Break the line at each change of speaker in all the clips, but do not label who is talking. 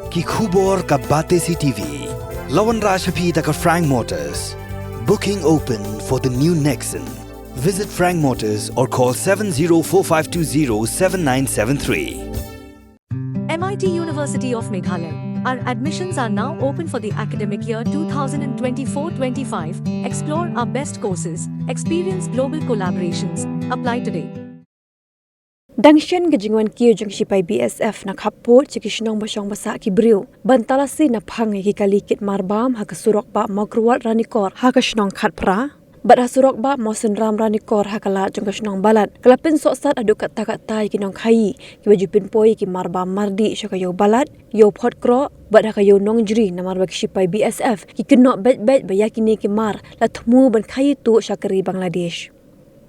ki khubor ka bate CTV. Lawan Rajaphi taka Frank Motors. Booking open for the new Nexon. Visit Frank Motors or call 7045207973.
MIT University of Meghalaya. Our admissions are now open for the academic year 2024-25. Explore our best courses. Experience global collaborations. Apply today.
Dangshan gajingwan kiyo jang sipai BSF na kapot cikisnong basong basa ki briu. Bantalasi na phangi ki kalikit marbam ha kasurok ba magruwat ranikor ha kasnong khatpra. Bad hasurok ba mosen ram ranikor ha kala jang kasnong balat. Kalapin soksat adu kata-kata ki nong khai ki wajupin poi ki marbam mardi syakayo balat. Yo pot kro bad ha kayo nong jri na marbak sipai BSF ki kenok bet-bet bayakini ki mar la thmu ban khai tu syakari Bangladesh.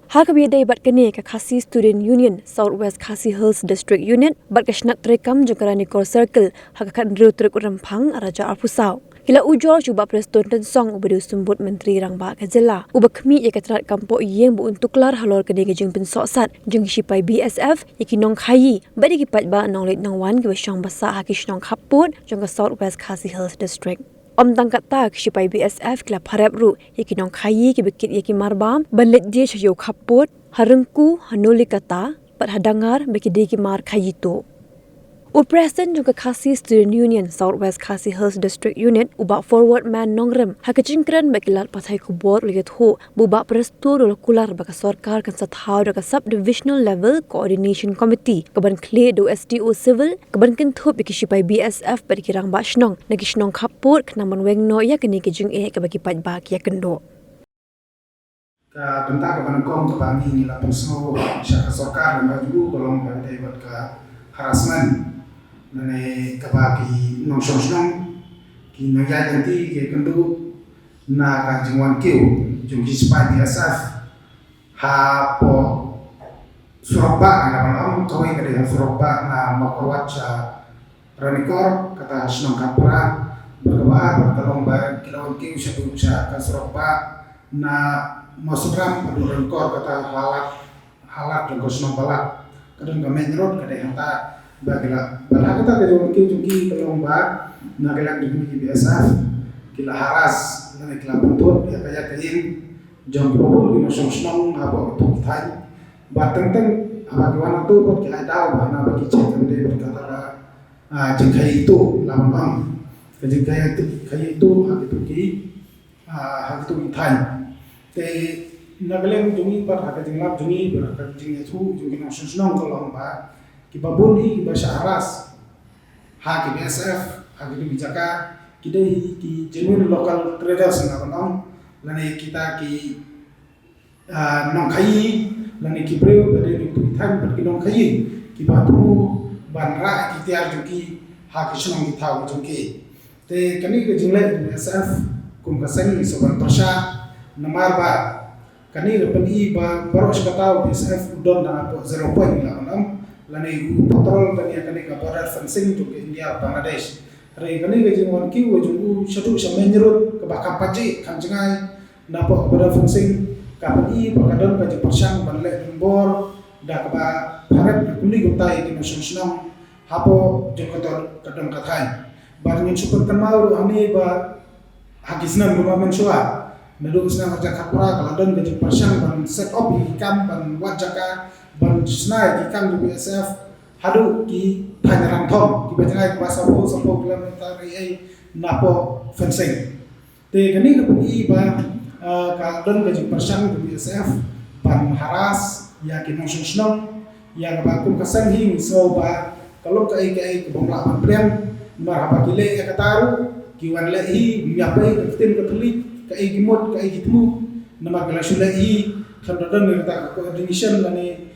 Hakabiyadai bat kene ka Khasi Student Union Southwest Khasi Hills District Unit bat kasnat trekam jangkarani core circle hakakan riu trek urampang araja arpusau. Kila ujol cuba preston dan song ubadu sumbut menteri rangba kajela. Uba kemi ye katrat kampo yeng bu untuklar halor kene ke jeng pensoksat jeng sipai BSF yaki nong khayi badi ki pat ba nong let nong wan ki syang basa hakish nong khaput jeng ka Southwest Khasi Hills District. Om tangkat tak sipai BSF kila parep ru yaki nong khayi ki bekit yaki marbam balet dia chayo khaput harengku hanuli kata pat hadangar beki ki mar khayi tu. President juga Khasi Student Union Southwest Khasi Hills District Unit ubak forward man nongrem hakajingkran bakilat pathai kubor lihat ho bubak prestu dolo kular baka sarkar kan sathau daga subdivisional level coordination committee kaban kle do SDO civil kaban kentup biki sipai BSF baki rang ba snong nagi snong khapur knaman wengno ya kini kijing ka baki pat ba ya kendo
ka bentak kaban kom kaban ni la pensno sya sarkar maju tolong pada buat ka harassment nane kabaki nong song ki naya janti ke kendu na ka jingwan kiu jung ki spai BSF ha po surabba na banam kawai kada surabba na makwat cha ranikor kata snong kapra berdoa bertolong ba kilawan kiu satu cha ka surabba na masukram adu ranikor kata halat jung snong balak kadang gamen rod kada hata bagla padahal kita ke jungki tolong ba nagelang jungki biasa kila haras na kila bentuk ya kaya kain jong pobul ino song apa itu thai ba teng apa gimana tu pot kila daw ba na bagi cek de berkata jengkai itu lambang jengkai itu hak itu ki hak itu thai te nagelang jungki par hak jenglap jungki berkat jengnya tu jungki song tolong ba kibabun hi bahasa Aras hak BSF hak itu bijaka kita ki genuine local traders na banong lani kita ki nong khai lani ki breu bade ni tu than bat ki nong khai ki batu banra ki tiar juki hak sunong ki thau juki te kani ke jingle BSF kum kasang soban persha namar ba kani repeni ba baros katau BSF udon na 0 point la banong lani patrol kani ka border fencing to India Bangladesh re kani ke jingwan ki wo jungu shatu shamenyerut ke bakam paji kanjengai napo border fencing kapani pakadon ka persang banle bor da ka bharat kuni gutai ki nasional hapo jokotor kadon kathai barngin super kamau ani ba hakisna gurman suwa nadu isna kerja kapura kaladon ke persang ban set up ikam ban wajaka ban snai di kang BSF hadu ki thanyaram thom ki bajangai bahasa bo 10 kilometer ai napo fencing te kani ke ba ka don ke persang BSF ban haras ya ki nong sung ya ba kum kasang hing so ba kalau kai ke bomla ban prem mar haba kile ya kataru ki wan le hi yapai ke tin ke tuli kai gimot kai gitmu nama kala sulai khandadon ni ta coordination lani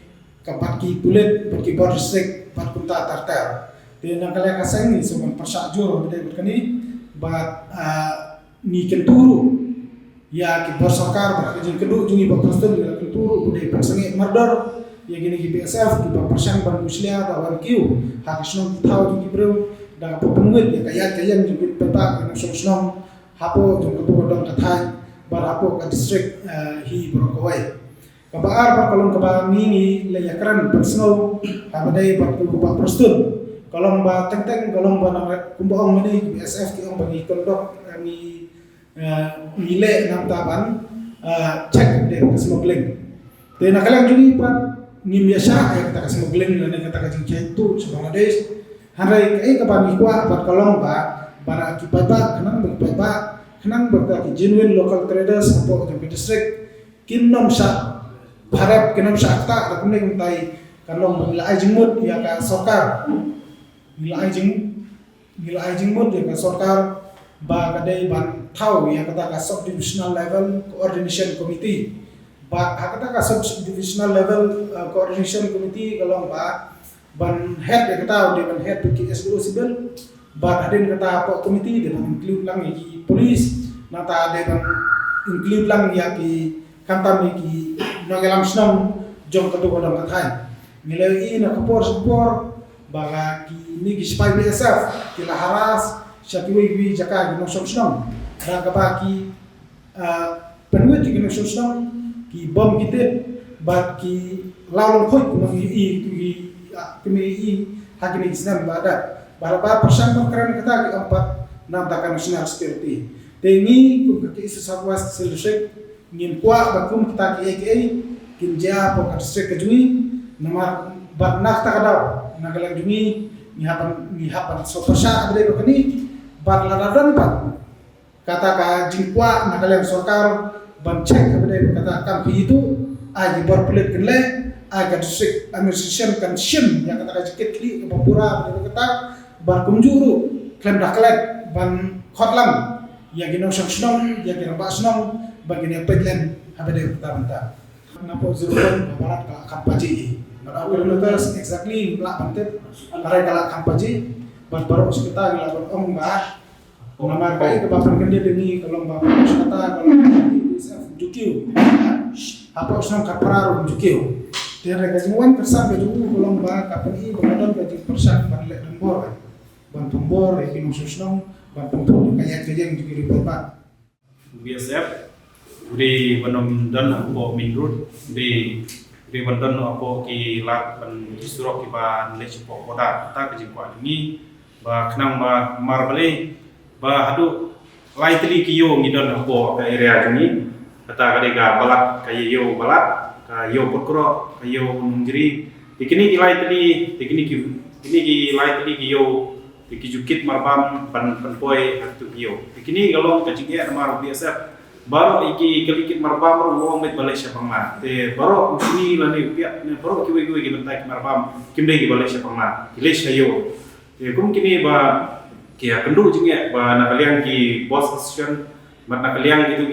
kapat ki bulet ki border sek pat kunta tartar te nangkala kasang ni soban persak jor bade berkani bat ni kenturu ya ki borsakar ba jeng kedu jungi ba proston ni kenturu bude persangi murder ya gini ki BSF ki ba persang ban muslia ta wan kiu hakisno tau jungi bro da pepenguit ya kaya jungi peta ki sosnom hapo jung ketu dong kathai bar hapo ka district hi brokowai kabar par kalon kabami ni layakran personal habadai par ku ba prostun Kalau ba teng kalau ba na kumbaong ini BSF ki ang bagi kondok ni nile nam taban cek de smuggling. Te nakalang juni pa ni biasa ay kata smuggling na kata ka jing tu sa Bangladesh. Hanray kai ka ba mi kwa pat kolong ba para ki pa kanang ba kanang ba ki genuine local traders apo ng district kinnom sa harap kinnom sa akta da kumne tay kalong bila ay jingmut ya ka sokar bila ay jingmut ya ka sokar ba kadai ban thau ya kata ka sub divisional level coordination committee ba kata ka sub divisional level coordination committee kalong ba ban head ya kata di ban head ki SDO civil ba adin kata apa committee de ban include lang ki police nata de ban include lang ya ki kantam ki nogelam snom jom katu kodam kathay nilai na kapor baga ki ni ki spy BSF ki laharas syatui wi jaka gi nosom snom da ka ki penwit ki nosom snom ki bom kitet bat ki laulung khoi ki i hakini islam bada bara persan keren kata ki empat nam takan national security tengi ku ki southwest solution ngin kwa bakum kita ki kinja po ka district kajui namar bat nak takadaw nagalang jumi ni hapan so persa adre ko kani bat ladadan pat kata ka jingkwa nagalang sorkar ban check adre kata kam itu ai berpelit kenle ai ka district administration kan sim yang kata ka jikitli ke papura adre kata bar kumjuru klem daklet ban khotlam ya ginong sangsunong ya ginong basnong bagini pedlen habade banta napo zurun barat ka kampaji berapa kilometers exactly la pantet arai kala kampaji ban baru kita gila om ba nama kai ke bapan kende demi kalau ba kata kalau BSF jukiu apa usang kapararu jukiu tiada gajimuan persan ke juku kalau ba kapani badan gaji persan barlek dembor ban tumbor iki mususnong ban tumbor kayak kejeng juki ribat
BSF di banom dan ako minrut di bandan ako ki lat ban surok ki ban lech po koda ta ke jingkwa ini ba khnang ba marbale ba hadu laitli ki yo ngidon ako ka area juni kata kade ga balak kay yo balak ka yo pokro ka yo munjri ikini ki laitli ki yo ki jukit marbam ban poi atu yo ikini galong ka jingya mar BSF baru iki kelikit marbam ro met Malaysia pangma te baru sini lani pia ne baru kiwe gibentai marbam kimde gi Malaysia pangma Malaysia yo te kum kini ba kia kendu jinge ba nakaliang ki boss association mat nakaliang gitu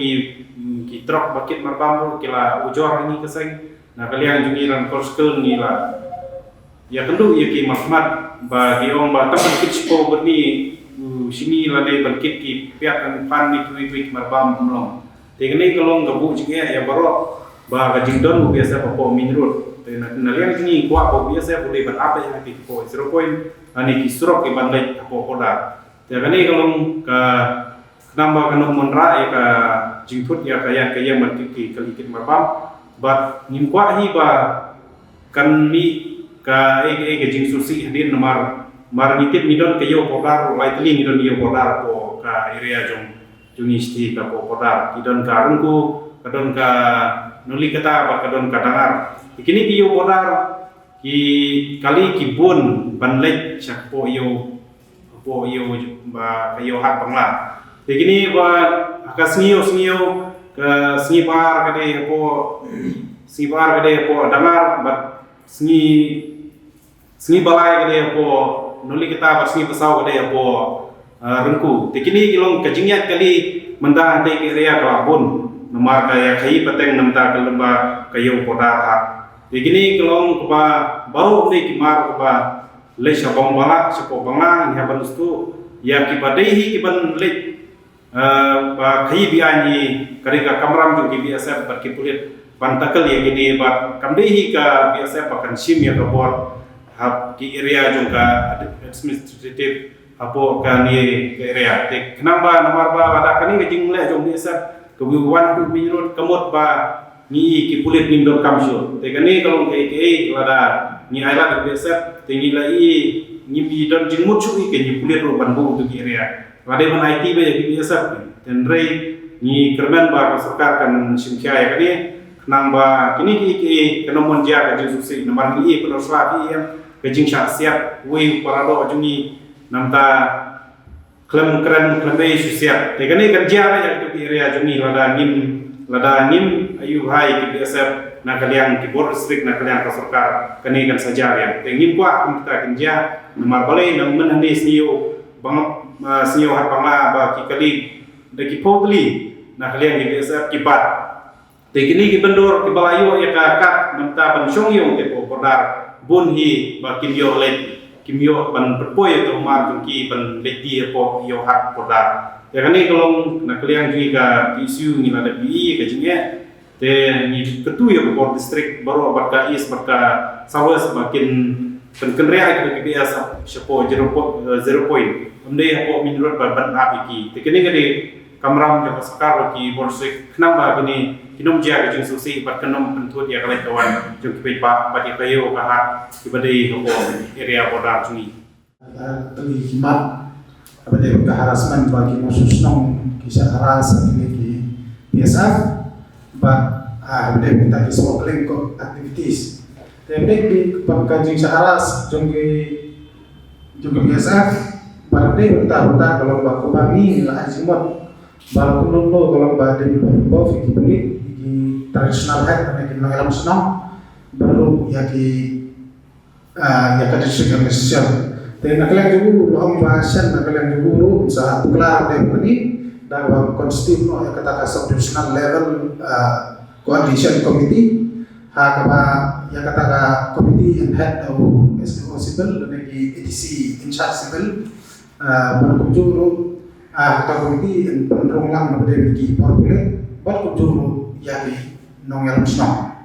ki truk bakit marbam ro kila ujor ini keseng nakaliang jungi ran korskul ni la ya kendu ya ki mahmat ba giong ba tapan kitsko berni sini lani bakit ki pia kan pan ni kiwe marbam mlong tegene kalau ngabu juga ya baru bah kajingdon biasa papo minrut nalian ini kuat papo biasa boleh berapa yang nanti papo 0 point ani kisurok ke bandai papo koda tegene kalau ke nambah kanong monra ya ke jingput ya kayak mantiki kelikit marbam bat nimkuat hi ba kan ni ka jing susi din nomor marnitit midon kayo podar lightly midon dia podar po ka area jong junisti ka popodar kidon ka rungku kadon ka nuli kata ba kadon ka dangar ikini kiyo podar ki kali kibun banlek sakpo yo ba kayo hak bangla ikini ba akasnio ke snibar kade po dangar ba sni balai kade po nuli kita ba sni pesau kade po rengku tikini ilong kajingyat kali menta ante area kalabun nomor kaya kai pateng namta kelemba kayo podar hak tikini kelong kepa bau ni kimar kepa le sabong bala sepo bangla ni haban ustu ya kibadehi kiban le ba kai biani karika kamram ju BSF berkipulit pantakal ya gini ba kamdehi ka BSF akan sim ya kabor hab ki area jungka administrative apo kani ke area te kenapa nomor ba ada kani ke jingle jong desa kebuan tu minut kemot ba ni ki pulit nindor kamsyo te kani kalau ke lada ni ala desa tinggi lai nyibi dan jingmut cui ke ni pulir ro ban bo tu area lade man IT ba ya biasa dan rei ni kerman ba sarkar kan simkia ya kani nang ba kini ki kenomon dia ka jesusi nomor ni penos lagi yang kejing siap we parado jungi namta klem keren klem siap te kani kerja ba ya tu area jungi lada ngim ayu hai ki biasa na kalian ki bor district na kalian ka sarkar kani kan saja yang te ngim kwa kum kita kerja nomor balai nang menani CEO bang CEO hat bangla ba ki kali de ki potli na kalian ki biasa ki bat te kini ki bendor ki balayo ya ka kat namta ban syong yo te po podar bun hi ba kimyo let kimyo ban perpoy to mar ki ban leti po yo hat podar ya kani kalong na kalian ki ka isu ni ada bi ka jinge te ni ketu ya bor district baru barka is barka sawas makin penkenrea itu biasa siapa 0 point ande apa minurut ban apiki te kini kali kamram jo sakar ki bor district kenapa kini kinom jaga jing susi bat kenom pentut ya kali kawan jo ki pa bat kayo ka hat ki badai ko area border jungi
tadi himat apa dia harassment bagi masusnong kisah haras ini biasa dia minta di smuggling activities tapi di pengkajian saharas juga biasa pada dia minta kalau baku kami lah azimut baru nunggu kalau pada di bawah fikir beli di traditional head dan di mengalam senang baru ya di ya ke district administration dan nakalian juga loh bahasan nakalian juga usaha kelar dan ini dalam konstitusi yang kata subdivisional level coalition committee hakaba yang kata committee and head of SDO civil dan di EDC in charge civil berkunjung kata committee yang penerungan pada di portfolio berkunjung ya di nongelam senang